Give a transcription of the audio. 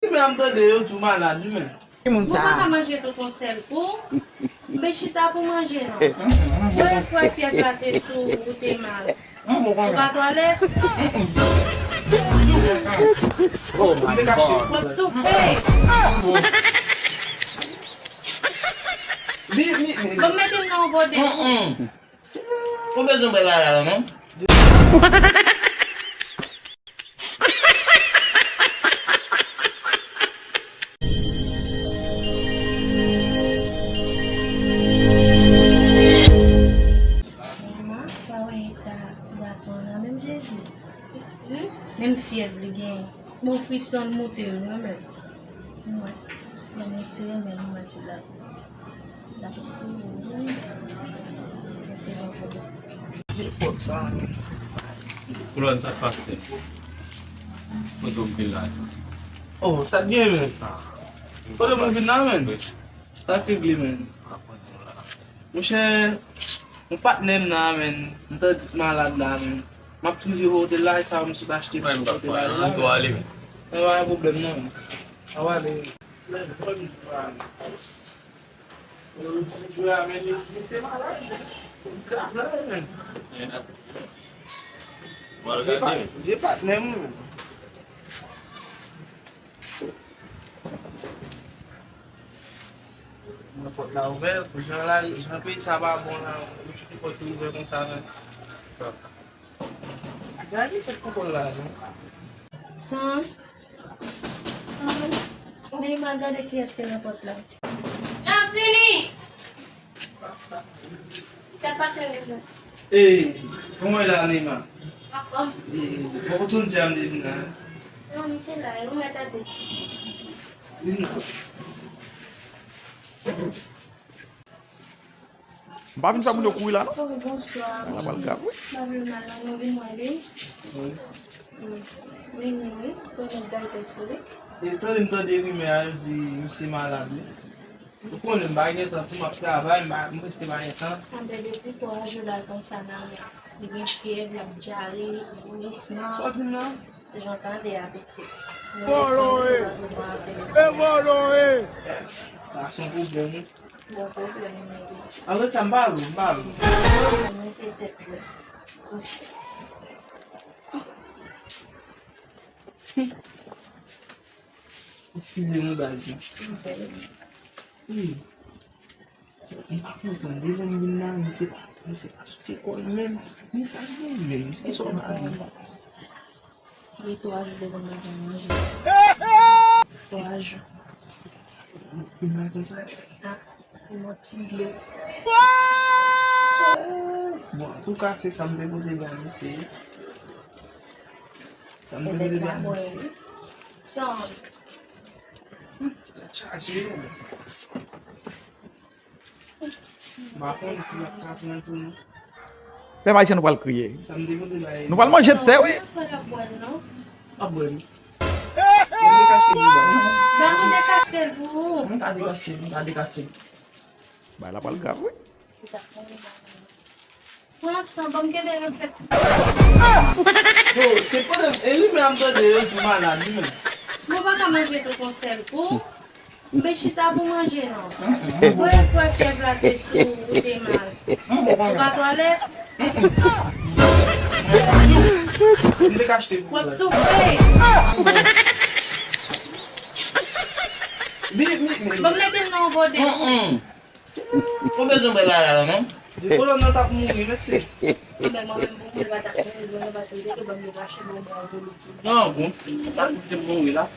Mais am de eu tout malade, mais. Moun Vous sa. pas manger tout ton sel pour. Mais chita pour manger non. Vous pouvez faire flatter sous tes mal. Vous va toilette. Oh my God. Vous tout fait. Vous mettez dans votre Kung beso ba lalaro no? Même fièvre, le gain. Mon frisson monte, moi-même. Ouais. Je vais tirer, mais moi, c'est là. Là, Pulang sak pasir. Betul bilang. Oh, tak dia men. Kau dah mungkin nama men. Sakit gila men. Mungkin empat nem nama men. Entah malam nama men. Mak tu je hotel lah sama sudah stay pada hotel lah. Tu alim. Awak problem nama. Awak ni. Dia pak nem. Dapat tahu bel, pusing lagi, sampai sabar pun lah, ikut tu bel pun sana. Jadi sepuluh lah. Son. May maga de kiyat ka na pot lang. Anthony! Dapat siya nila. Eh, kung wala ni ma. Ako? Eh, bakutun jam din na. Ano sila? Yung metade. Mbavin sa moun yo kou la no? Oh, bonsoir. La balga. Babi na lang mo bin mo rin. Oui. Kung nagdahil sila. Ito rin to di ko may di si malade. Kung rin ba niya to tumakta ba mas ke ba sa? Ang depuis pour ajudar comme ça na. Ninguém fièvre, la jali, vomissement. So atin na. J'entends des appétits. Sa action problème. Bon, problème mais Agora sa mbalo. não tem tempo. Excusez-moi basi. Aku kan dia lang binang si asuki ko men. Ni sa men, si so na ali. Itu ajuda com a gente. Eu ajo. Gimana kan sa? Ah, motive. Bon, en tout cas, c'est samedi pour des gars ici. Samedi pour des gars ici. São. Charge. Bakon ici la carte nan tout. Pe vai se nou pal kriye. Samedi pour des gars. Nou pal manje te we. Para bueno. Ah bon. Vamos castel. Vamos de castelo. Não tá de castel. Bay la balga we. Nossa, vamos querer essa. Oh, c'est pas ele me anda de eu de malade, men. Não vai manger tout ton sel pour. Mais je t'ai pour manger non. Vous pouvez faire flatter sous tes mal. Vous va toilette. De castel. Vous tout fait. Vamos meter no bode. Kung beso ba lalaro no? De ko lang natap mo yun kasi. Bem, mau bumbu levar tak boleh levar tu dia tu bang dia rasa mau mau dulu. No, kung. Tapos yung buwi lang.